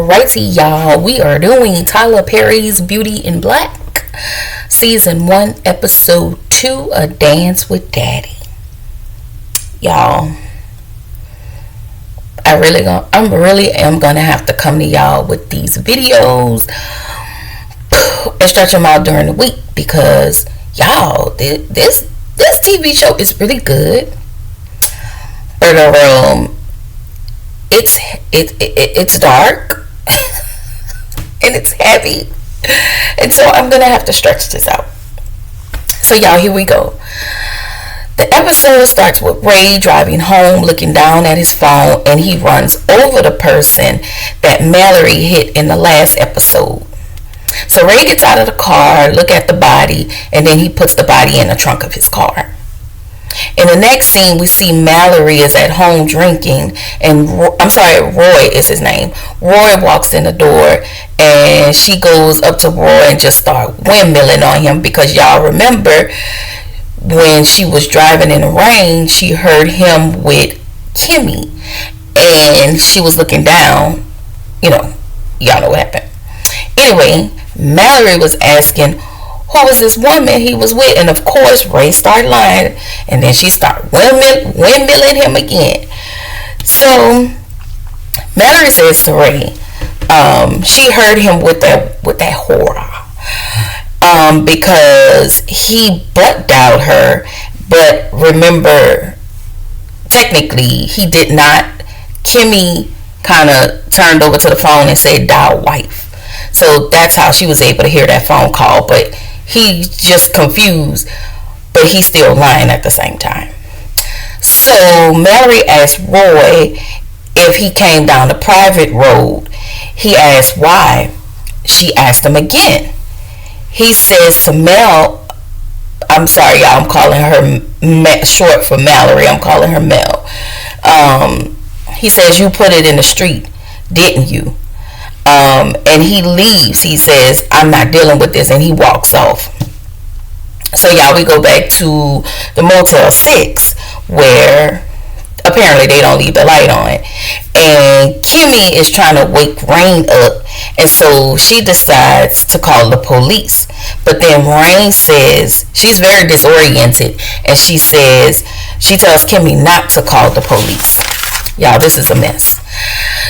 Alrighty, y'all. We are doing Tyler Perry's Beauty in Black, Season 1, Episode 2, A Dance with Daddy. Y'all, I really am gonna have to come to y'all with these videos and stretch them out during the week because y'all, this TV show is really good. But it's dark and it's heavy, and so I'm gonna have to stretch this out. So y'all, here we go. The episode starts with Ray driving home, looking down at his phone, and he runs over the person that Mallory hit in the last episode. So Ray gets out of the car, look at the body, and then he puts the body in the trunk of his car. In the next scene, we see Mallory is at home drinking, and Roy is his name. Roy walks in the door, and she goes up to Roy and just start windmilling on him because y'all remember when she was driving in the rain, she heard him with Kimmy, and she was looking down. Y'all know what happened. Anyway, Mallory was asking who was this woman he was with, and of course Ray started lying, and then she started windmilling him again. So Mallory says to Ray, she heard him with that whore, because he butt dialed her, but remember, technically he did not. Kimmy kind of turned over to the phone and said dial wife, so that's how she was able to hear that phone call, but he's just confused, but he's still lying at the same time. So Mallory asked Roy if he came down the private road. He asked why. She asked him again. He says to Mel, I'm sorry y'all, I'm calling her short for Mallory, I'm calling her Mel. He says, you put it in the street, didn't you? And he leaves. He says, I'm not dealing with this, and he walks off. So y'all, we go back to the Motel 6 where apparently they don't leave the light on, and Kimmy is trying to wake Rain up, and so she decides to call the police. But then Rain says, she's very disoriented, and she tells Kimmy not to call the police. Y'all, this is a mess.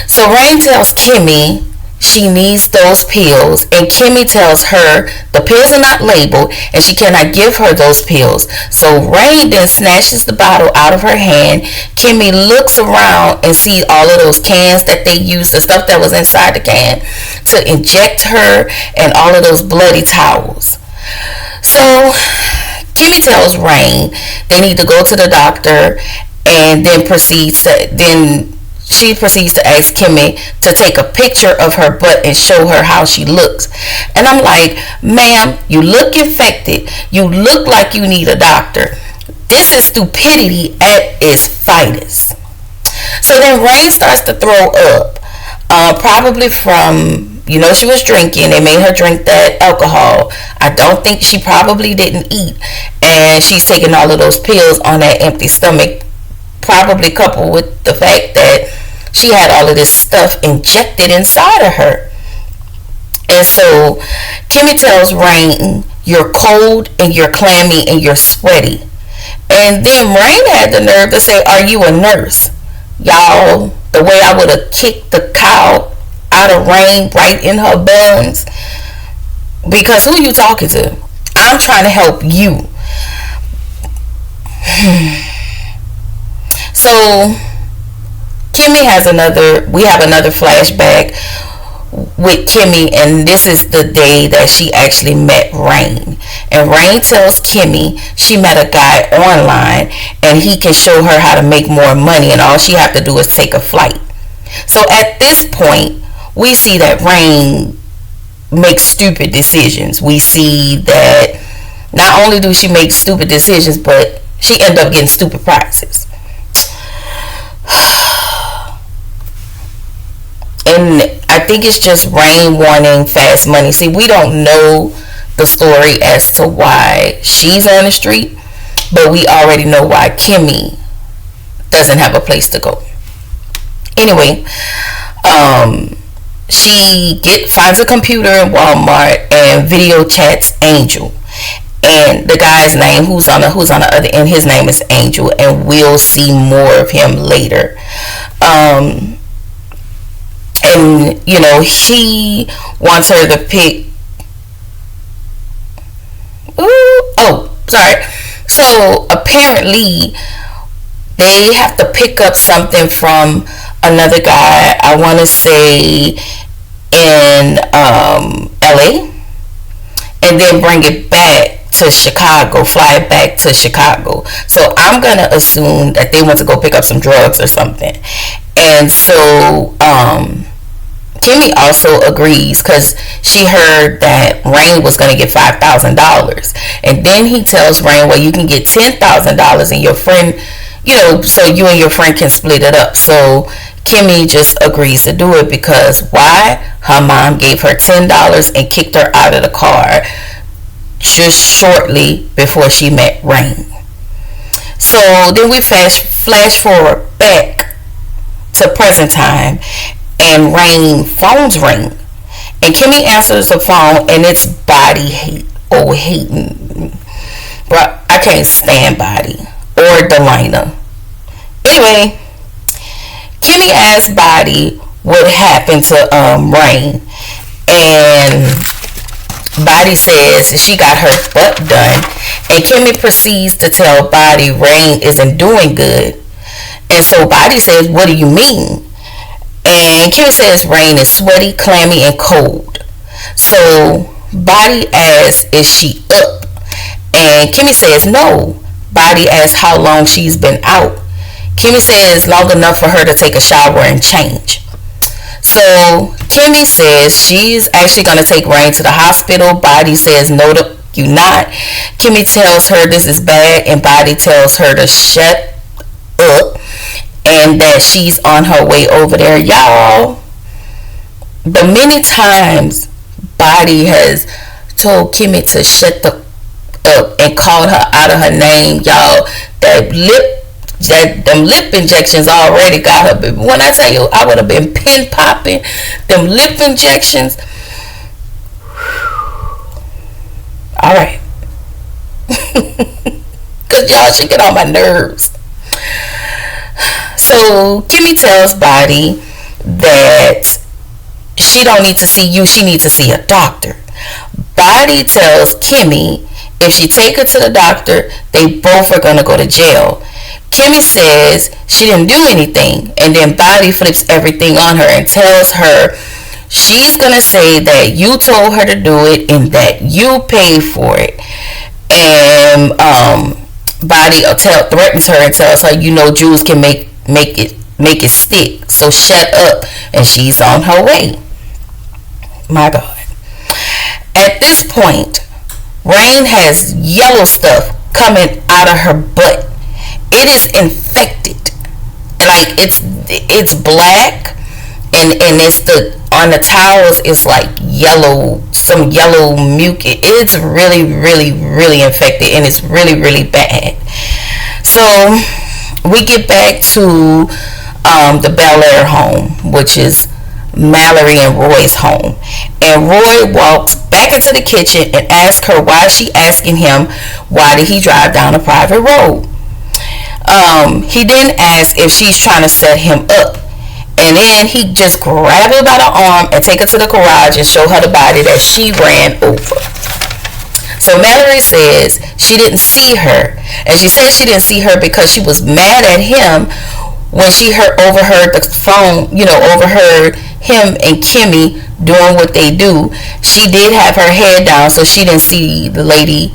So Rain tells Kimmy she needs those pills, and Kimmy tells her the pills are not labeled and she cannot give her those pills. So Rain then snatches the bottle out of her hand. Kimmy looks around and sees all of those cans that they used, the stuff that was inside the can, to inject her, and all of those bloody towels. So Kimmy tells Rain they need to go to the doctor, and then she proceeds to ask Kimmy to take a picture of her butt and show her how she looks. And I'm like, ma'am, you look infected. You look like you need a doctor. This is stupidity at its finest. So then Rain starts to throw up, probably from, she was drinking. They made her drink that alcohol. I don't think she probably didn't eat. And she's taking all of those pills on that empty stomach, probably coupled with the fact that she had all of this stuff injected inside of her. And so Kimmy tells Rain, you're cold and you're clammy and you're sweaty. And then Rain had the nerve to say, are you a nurse? Y'all, the way I would have kicked the cow out of Rain right in her bones. Because who you talking to? I'm trying to help you. So Kimmy we have another flashback with Kimmy, and this is the day that she actually met Rain. And Rain tells Kimmy she met a guy online and he can show her how to make more money, and all she have to do is take a flight. So at this point, we see that Rain makes stupid decisions. We see that not only do she make stupid decisions, but she ends up getting stupid prizes. And I think it's just Rain wanting fast money. See, we don't know the story as to why she's on the street, but we already know why Kimmy doesn't have a place to go. Anyway, finds a computer in Walmart and video chats Angel, and the guy's name who's on the other end, his name is Angel, and we'll see more of him later. And he wants her to pick. Sorry. So apparently they have to pick up something from another guy, I want to say in LA, and then bring it back to Chicago, fly it back to Chicago. So I'm going to assume that they went to go pick up some drugs or something. And so Kimmy also agrees because she heard that Rain was going to get $5,000. And then he tells Rain, well, you can get $10,000 and your friend, so you and your friend can split it up. So Kimmy just agrees to do it because why? Her mom gave her $10 and kicked her out of the car just shortly before she met Rain. So then we flash forward back to present time, and Rain phones ring, and Kimmy answers the phone, and it's Body hating. Bro, I can't stand Body or Delina. Anyway, Kimmy asks Body what happened to Rain, and Body says she got her butt done, and Kimmy proceeds to tell Body Rain isn't doing good. And so Body says, what do you mean? And Kimmy says Rain is sweaty, clammy, and cold. So Body asks, is she up? And Kimmy says no. Body asks how long she's been out. Kimmy says long enough for her to take a shower and change. So Kimmy says she's actually going to take Rain to the hospital. Body says no, you not. Kimmy tells her this is bad, and Body tells her to shut up and that she's on her way over there. Y'all, the many times Body has told Kimmy to shut the up and called her out of her name, y'all, them lip injections already got her. When I tell you, I would have been pin popping them lip injections. All right. Because y'all, she get on my nerves. So Kimmy tells Body that she don't need to see you, she needs to see a doctor. Body tells Kimmy if she take her to the doctor, they both are going to go to jail. Kimmy says she didn't do anything, and then Body flips everything on her and tells her she's going to say that you told her to do it and that you paid for it. And Body threatens her and tells her, Jews can make it stick, so shut up, and she's on her way. My God. At this point, Rain has yellow stuff coming out of her butt. It is infected, like it's black, and it's on the towels is like yellow, some yellow mucus. It's really, really, really infected, and it's really, really bad. So we get back to the Bel Air home, which is Mallory and Roy's home, and Roy walks back into the kitchen and asks her why she asking him why did he drive down a private road. He then asks if she's trying to set him up, and then he just grab her by the arm and take her to the garage and show her the body that she ran over. So Mallory says she didn't see her, and she says she didn't see her because she was mad at him when she overheard the phone, overheard him and Kimmy doing what they do. She did have her head down, so she didn't see the lady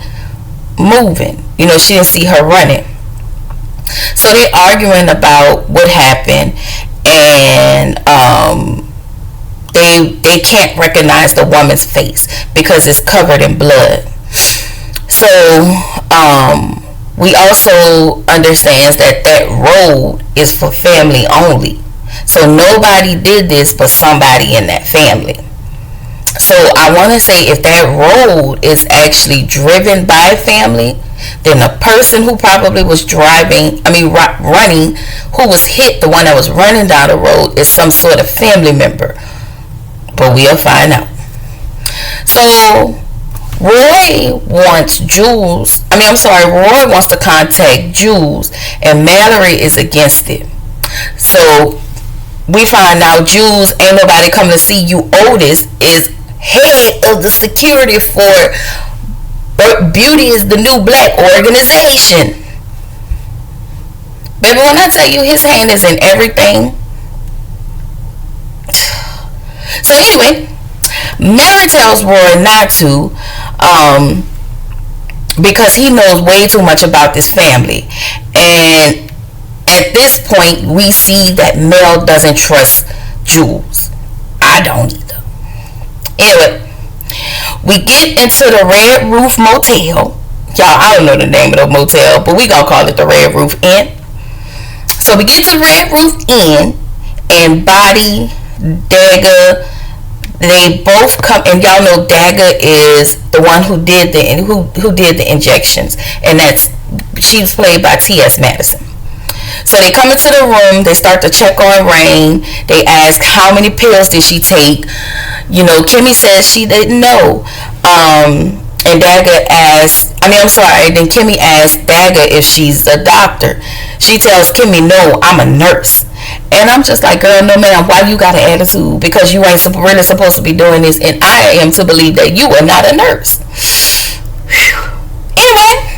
moving. She didn't see her running. So they're arguing about what happened, and they can't recognize the woman's face because it's covered in blood. So we also understand that road is for family only. So nobody did this but somebody in that family. So I want to say if that road is actually driven by family, then the person who probably was running, who was hit, the one that was running down the road, is some sort of family member. but we'll find out. So Roy wants Jules. Roy wants to contact Jules, and Mallory is against it. So we find out Jules ain't nobody coming to see you. Otis is head of the security for Beauty is the New Black organization. Baby, when I tell you his hand is in everything. So anyway, Mary tells Roy not to, because he knows way too much about this family. And at this point, we see that Mel doesn't trust Jules. I don't either. Anyway, we get into the Red Roof Motel. Y'all, I don't know the name of the motel, but we gonna call it the Red Roof Inn. So we get to the Red Roof Inn, and Body, Dagger, they both come, and y'all know Dagger is the one who did the injections, and she's played by T.S. Madison. So they come into the room, they start to check on Rain. They ask how many pills did she take. Kimmy says she didn't know. And Dagger asks, then Kimmy asks Dagger if she's a doctor. She tells Kimmy, no, I'm a nurse. And I'm just like, girl, no man, why you got an attitude? Because you ain't really supposed to be doing this, and I am to believe that you are not a nurse. Anyway,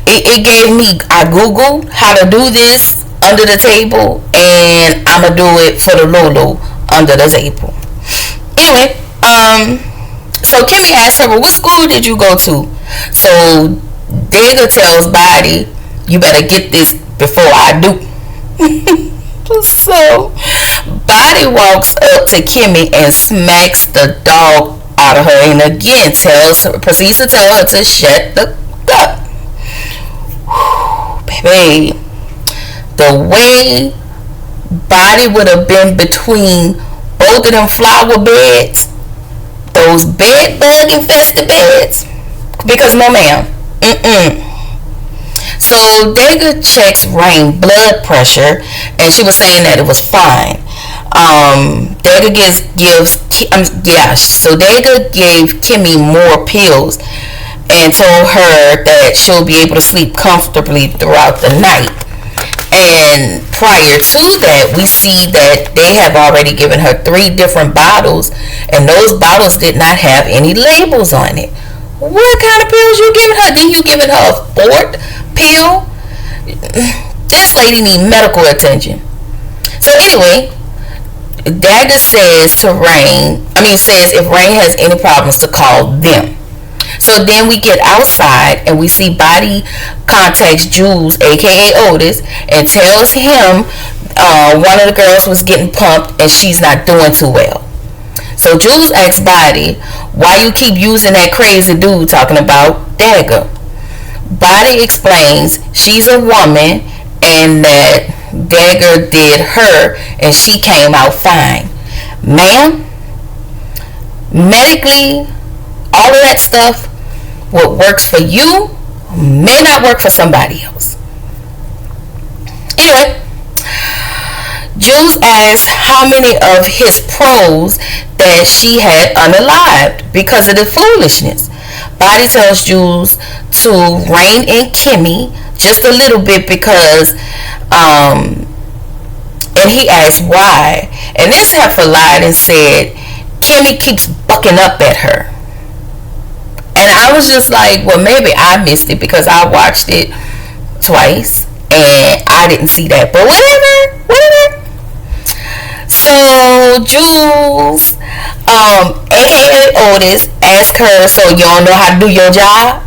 it gave me, I googled how to do this under the table, and I'ma do it for the Lolo under the table. Anyway, so Kimmy asked her, well, what school did you go to? So Dagger tells Body, you better get this before I do. So Body walks up to Kimmy and smacks the dog out of her, and again proceeds to tell her to shut the up. Baby, the way Body would have been between both of them flower beds, those bed bug infested beds, because no ma'am. So Dagger checks Rain blood pressure, and she was saying that it was fine. Dagger Dagger gave Kimmy more pills and told her that she'll be able to sleep comfortably throughout the night. And prior to that, we see that they have already given her 3 different bottles, and those bottles did not have any labels on it. What kind of pills you giving her? Then you giving her a 4th pill? This lady need medical attention. So anyway, Dagger says if Rain has any problems to call them. So then we get outside and we see Body contacts Jules, aka Otis, and tells him one of the girls was getting pumped and she's not doing too well. So Jules asks Body, why you keep using that crazy dude talking about Dagger? Body explains she's a woman and that Dagger did her and she came out fine. Ma'am, medically, all of that stuff, what works for you may not work for somebody else. Anyway, Jules asks how many of his pros that she had unalived because of the foolishness. Body tells Jules to rein in Kimmy just a little bit because and he asked why, and this heifer lied and said Kimmy keeps bucking up at her. And I was just like, well, maybe I missed it because I watched it twice and I didn't see that, but whatever. So Jules, aka Otis, asked her, so you don't know how to do your job?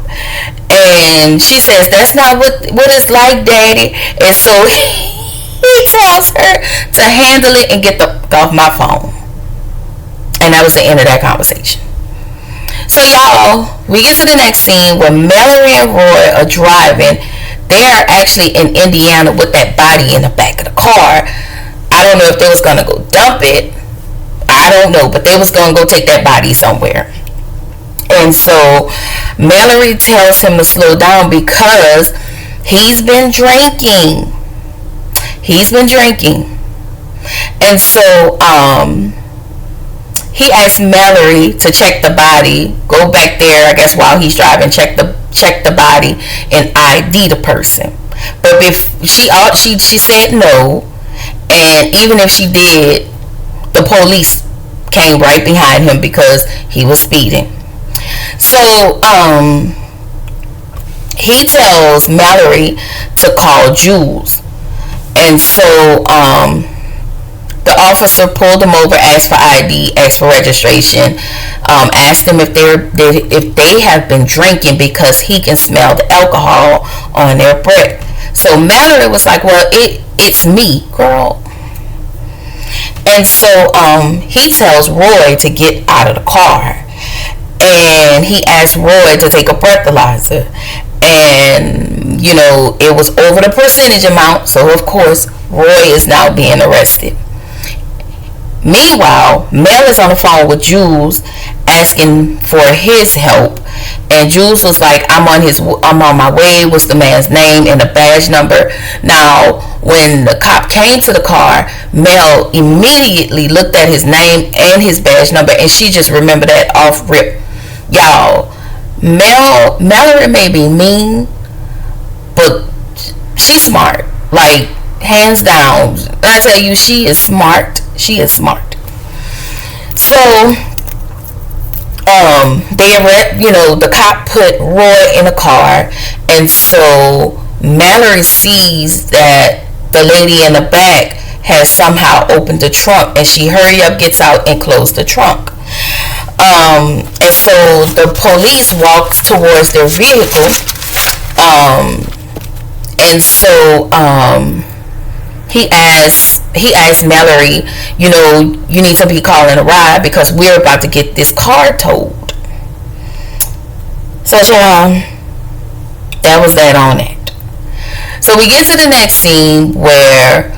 And she says, that's not what it's like, Daddy. And so he tells her to handle it and get the fuck off my phone. And that was the end of that conversation. So y'all, we get to the next scene where Mallory and Roy are driving. They are actually in Indiana with that body in the back of the car. I don't know if they was gonna go dump it. I don't know, but they was gonna go take that body somewhere. And so Mallory tells him to slow down because he's been drinking. And so He asked Mallory to check the body, go back there, I guess while he's driving, check the body and ID the person. But if she said no, and even if she did, the police came right behind him because he was speeding. So he tells Mallory to call Jules, and so the officer pulled him over, asked for ID, asked for registration, asked them if they have been drinking because he can smell the alcohol on their breath. So Mallory was like, "Well, it's me, girl." And so he tells Roy to get out of the car, and he asked Roy to take a breathalyzer, and it was over the percentage amount, so of course Roy is now being arrested. Meanwhile, Mel is on the phone with Jules asking for his help, and Jules was like, I'm on my way. What's the man's name and the badge number? Now, when the cop came to the car, Mel immediately looked at his name and his badge number, and she just remembered that off rip. Y'all, Mallory may be mean, but she's smart. Like, hands down. I tell you, she is smart. She is smart. So, the cop put Roy in a car, and so Mallory sees that the lady in the back has somehow opened the trunk, and she hurry up, gets out, and closed the trunk. And so the police walked towards their vehicle, and so he asked Mallory, you need to be calling a ride because we're about to get this car towed. So y'all, that was that on it. So we get to the next scene where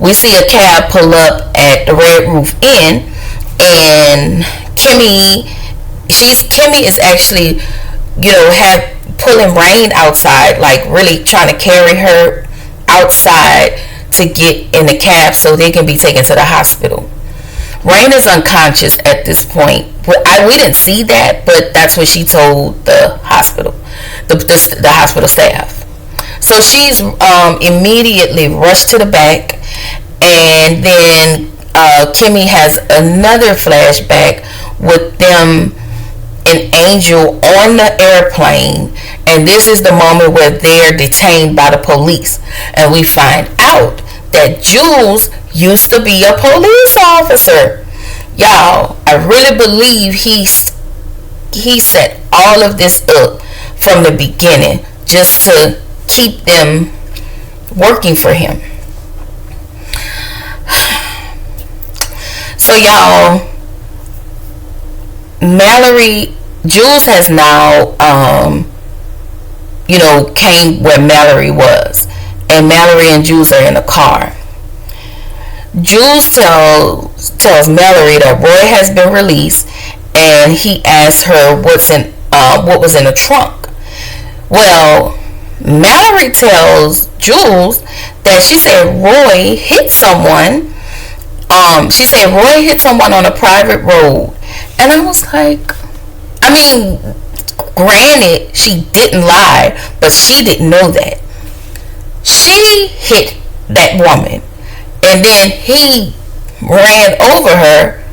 we see a cab pull up at the Red Roof Inn, and Kimmy is actually, pulling Rain outside, like really trying to carry her outside to get in the cab so they can be taken to the hospital. Rain is unconscious at this point. We didn't see that, but that's what she told the hospital, the hospital staff. So she's immediately rushed to the back, and then Kimmy has another flashback with them and Angel on the airplane, and this is the moment where they're detained by the police, and we find out that Jules used to be a police officer. Y'all, I really believe he set all of this up from the beginning just to keep them working for him. So y'all, Jules has now came where Mallory was, and Mallory and Jules are in a car. Jules tells Mallory that Roy has been released, and he asks her what was in the trunk. Well, Mallory tells Jules that she said Roy hit someone. She said Roy hit someone on a private road, and I was like, granted, she didn't lie, but she didn't know that. She hit that woman, and then he ran over her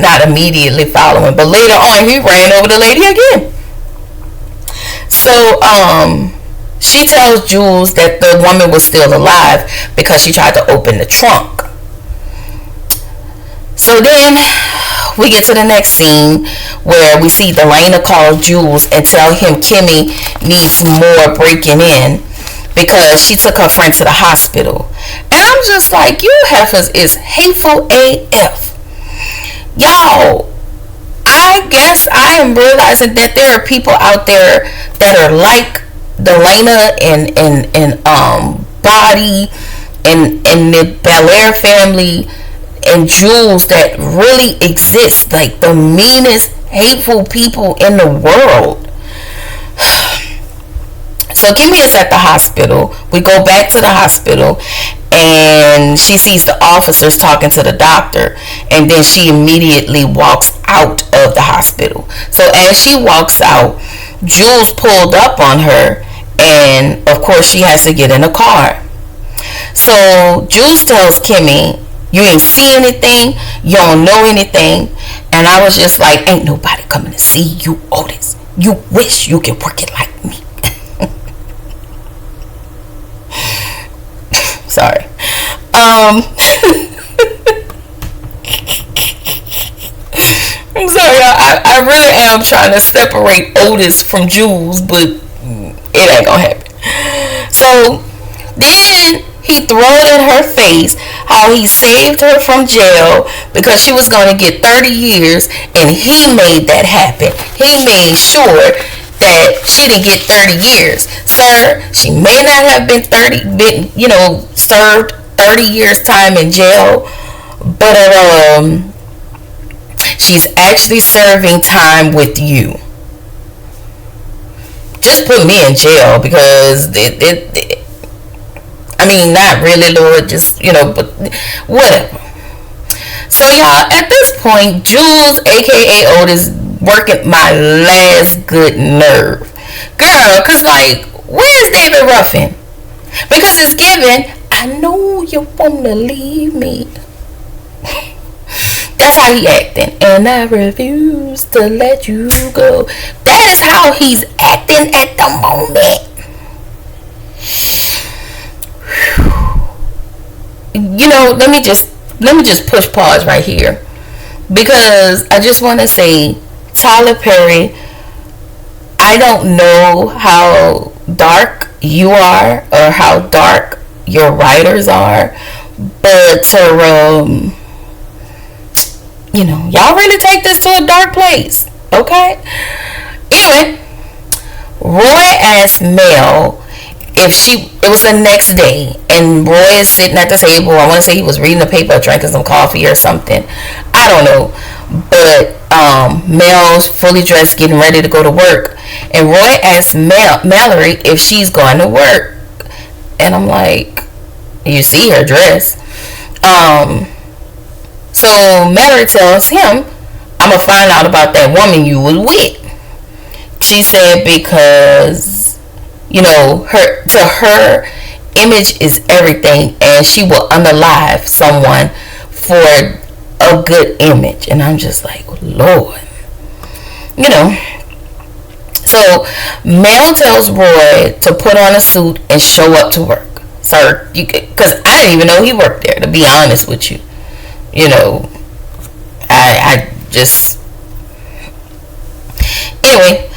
not immediately following, but later on he ran over the lady again. So she tells Jules that the woman was still alive because she tried to open the trunk. So then we get to the next scene where we see Delana call Jules and tell him Kimmy needs more breaking in because she took her friend to the hospital. And I'm just like, you heifers is hateful AF. Y'all, I guess I am realizing that there are people out there that are like Delana and Body and the Belair family and Jules that really exist, like the meanest, hateful people in the world. So Kimmy is at the hospital. We go back to the hospital, and she sees the officers talking to the doctor, and then she immediately walks out of the hospital. So as she walks out, Jules pulled up on her, and of course she has to get in a car. So Jules tells Kimmy, you ain't see anything, you don't know anything. And I was just like, ain't nobody coming to see you, Otis. You wish you could work it like me. Sorry. I'm sorry. I really am trying to separate Otis from Jules, but it ain't gonna happen. So then he throwed in her face how he saved her from jail because she was going to get 30 years, and he made that happen. He made sure that she didn't get 30 years. Sir, she may not have served 30 years time in jail, but she's actually serving time with you. Just put me in jail because I mean, not really, Lord, just, but whatever. So, y'all, at this point, Jules, a.k.a. Otis, working my last good nerve. Girl, because, like, where's David Ruffin? Because it's given, I know you want to leave me. That's how he acting. And I refuse to let you go. That is how he's acting at the moment. Let me just push pause right here, because I just want to say, Tyler Perry, I don't know how dark you are or how dark your writers are, but y'all really take this to a dark place, okay? Anyway, Roy asked Mel it was the next day, and Roy is sitting at the table. I want to say he was reading the paper, drinking some coffee or something. I don't know. But Mel's fully dressed, getting ready to go to work. And Roy asks Mallory if she's going to work. And I'm like, you see her dress. So Mallory tells him, I'm going to find out about that woman you was with. She said because her image is everything, and she will unalive someone for a good image. And I'm just like, Lord, so Mel tells Roy to put on a suit and show up to work, sir, because I didn't even know he worked there, to be honest with you. I just, anyway,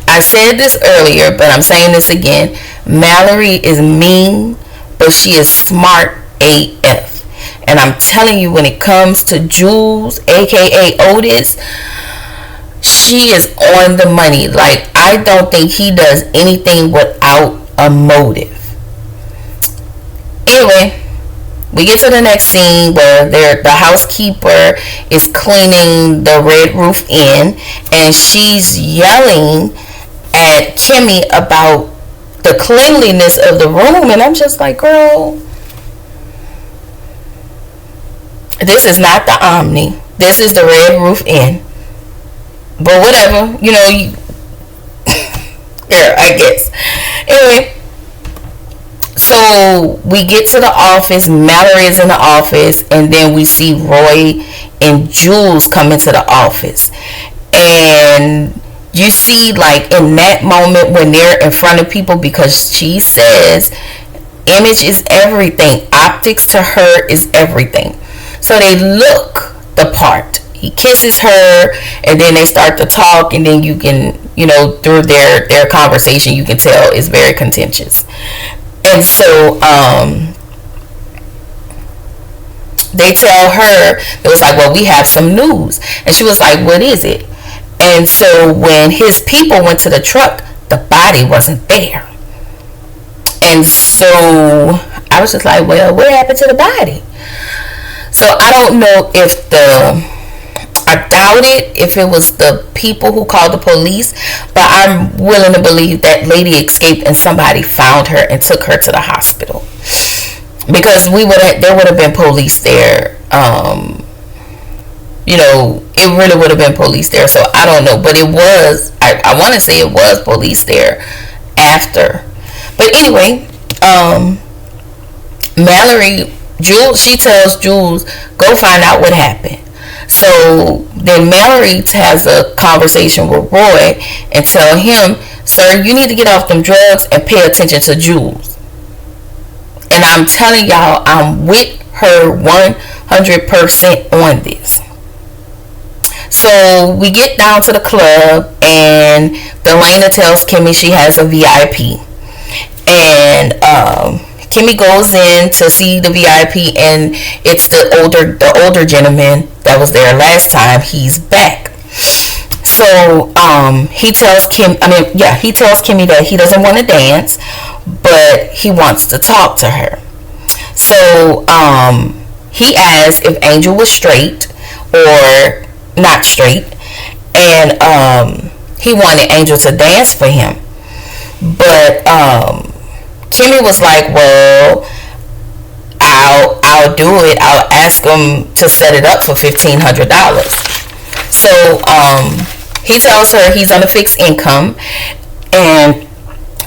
I said this earlier, but I'm saying this again. Mallory is mean, but she is smart AF. And I'm telling you, when it comes to Jules, aka Otis, she is on the money. Like, I don't think he does anything without a motive. Anyway, we get to the next scene where the housekeeper is cleaning the Red Roof Inn, and she's yelling at Kimmy about the cleanliness of the room. And I'm just like, girl, this is not the Omni. This is the Red Roof Inn. But whatever, yeah, I guess. Anyway, so we get to the office. Mallory is in the office, and then we see Roy and Jules come into the office. And you see, like, in that moment when they're in front of people, because she says image is everything. Optics to her is everything. So they look the part. He kisses her, and then they start to talk, and then you can, through their conversation, you can tell it's very contentious. And so they tell her, it was like, well, we have some news. And she was like, what is it? And so when his people went to the truck, the body wasn't there. And so I was just like, well, what happened to the body? So I don't know if I doubt it, if it was the people who called the police, but I'm willing to believe that lady escaped and somebody found her and took her to the hospital. because there would have been police there. It really would have been police there. So I don't know, but it was. I want to say it was police there after. But anyway, Mallory, Jules, she tells Jules, go find out what happened. So then Mallory has a conversation with Roy and tell him, sir, you need to get off them drugs and pay attention to Jules. And I'm telling y'all, I'm with her 100% on this. So we get down to the club, and Delana tells Kimmy she has a VIP. And Kimmy goes in to see the VIP, and it's the older gentleman that was there last time. He's back. So he tells Kimmy that he doesn't want to dance, but he wants to talk to her. So he asked if Angel was straight or not straight, and he wanted Angel to dance for him. But Kimmy was like, well, I'll do it. I'll ask him to set it up for $1,500. So he tells her he's on a fixed income, and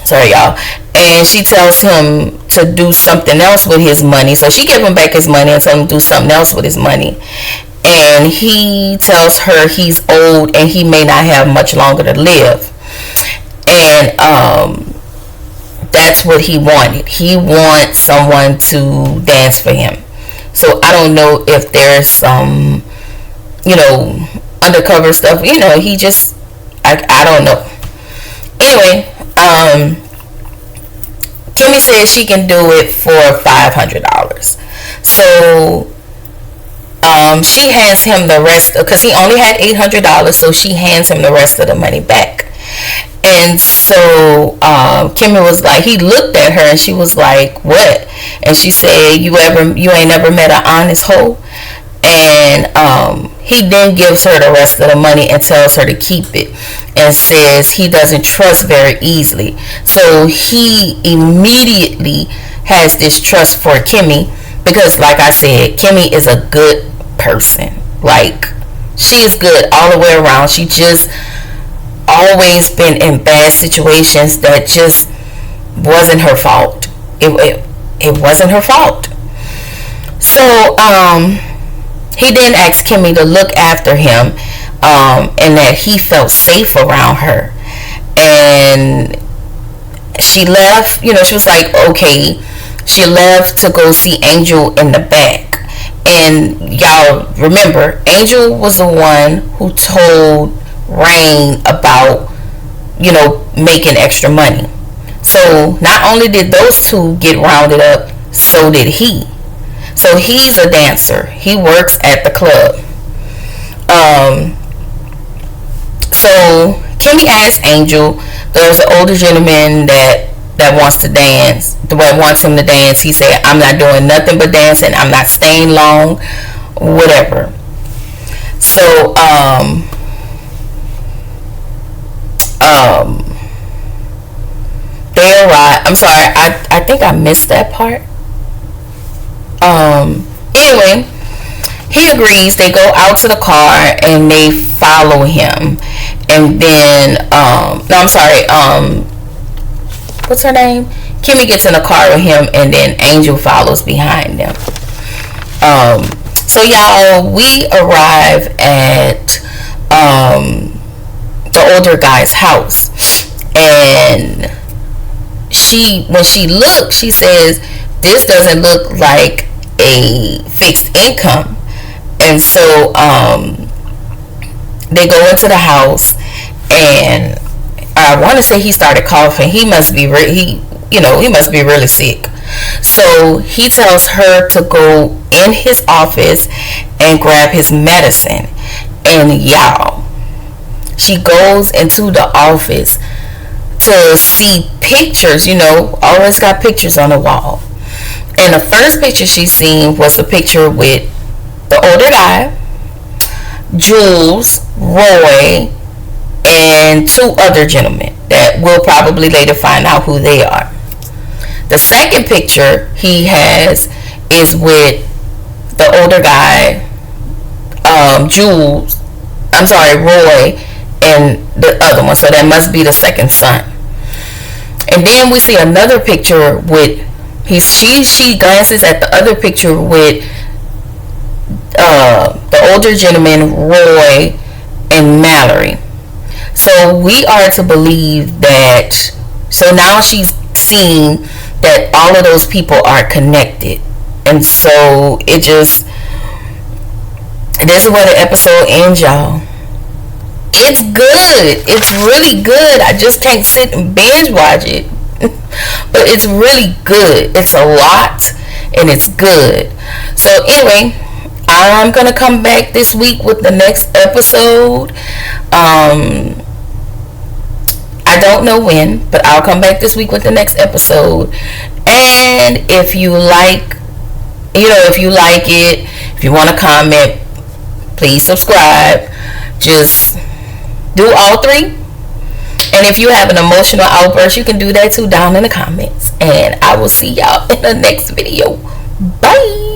sorry y'all, and she tells him to do something else with his money. So she gave him back his money and told him to do something else with his money. And he tells her he's old and he may not have much longer to live. And that's what he wanted. He wants someone to dance for him. So I don't know if there's some, undercover stuff. He just, I don't know. Anyway, Kimmy says she can do it for $500. So she hands him the rest, because he only had $800, so she hands him the rest of the money back. And so Kimmy was like, he looked at her and she was like, what? And she said, you ain't never met an honest hoe? And he then gives her the rest of the money and tells her to keep it, and says he doesn't trust very easily. So he immediately has this trust for Kimmy, because like I said, Kimmy is a good person. Like, she is good all the way around. She just always been in bad situations that just wasn't her fault. It wasn't her fault. So he then asked Kimmy to look after him, and that he felt safe around her. And she left, she was like, okay. She left to go see Angel in the back. And y'all remember, Angel was the one who told Rain about, making extra money. So not only did those two get rounded up, so did he. So he's a dancer. He works at the club. So Kimmy asked Angel, there's an older gentleman that wants to dance, that wants him to dance. He said, I'm not doing nothing but dancing. I'm not staying long, whatever. So they arrive. I'm sorry, I think I missed that part. Anyway, he agrees. They go out to the car and they follow him. And then no, I'm sorry, what's her name? Kimmy gets in the car with him, and then Angel follows behind them. So y'all, we arrive at the older guy's house, and when she looks, she says, this doesn't look like a fixed income. And so they go into the house, and I want to say he started coughing. He must be he must be really sick. So he tells her to go in his office and grab his medicine. And y'all, she goes into the office to see pictures, always got pictures on the wall. And the first picture she seen was a picture with the older guy, Jules, Roy, and two other gentlemen that we'll probably later find out who they are. The second picture he has is with the older guy, Jules. I'm sorry, Roy, and the other one. So that must be the second son. And then we see another picture with she glances at the other picture with the older gentleman, Roy, and Mallory. So we are to believe that. So now she's seen that all of those people are connected, and so it just. This is where the episode ends, y'all. It's good. It's really good. I just can't sit and binge watch it. But it's really good. It's a lot and it's good. So anyway, I'm gonna come back this week with the next episode. I don't know when, but I'll come back this week with the next episode. And if you like, if you like it, if you want to comment, please subscribe. Just do all three. And if you have an emotional outburst, you can do that too down in the comments. And I will see y'all in the next video. Bye.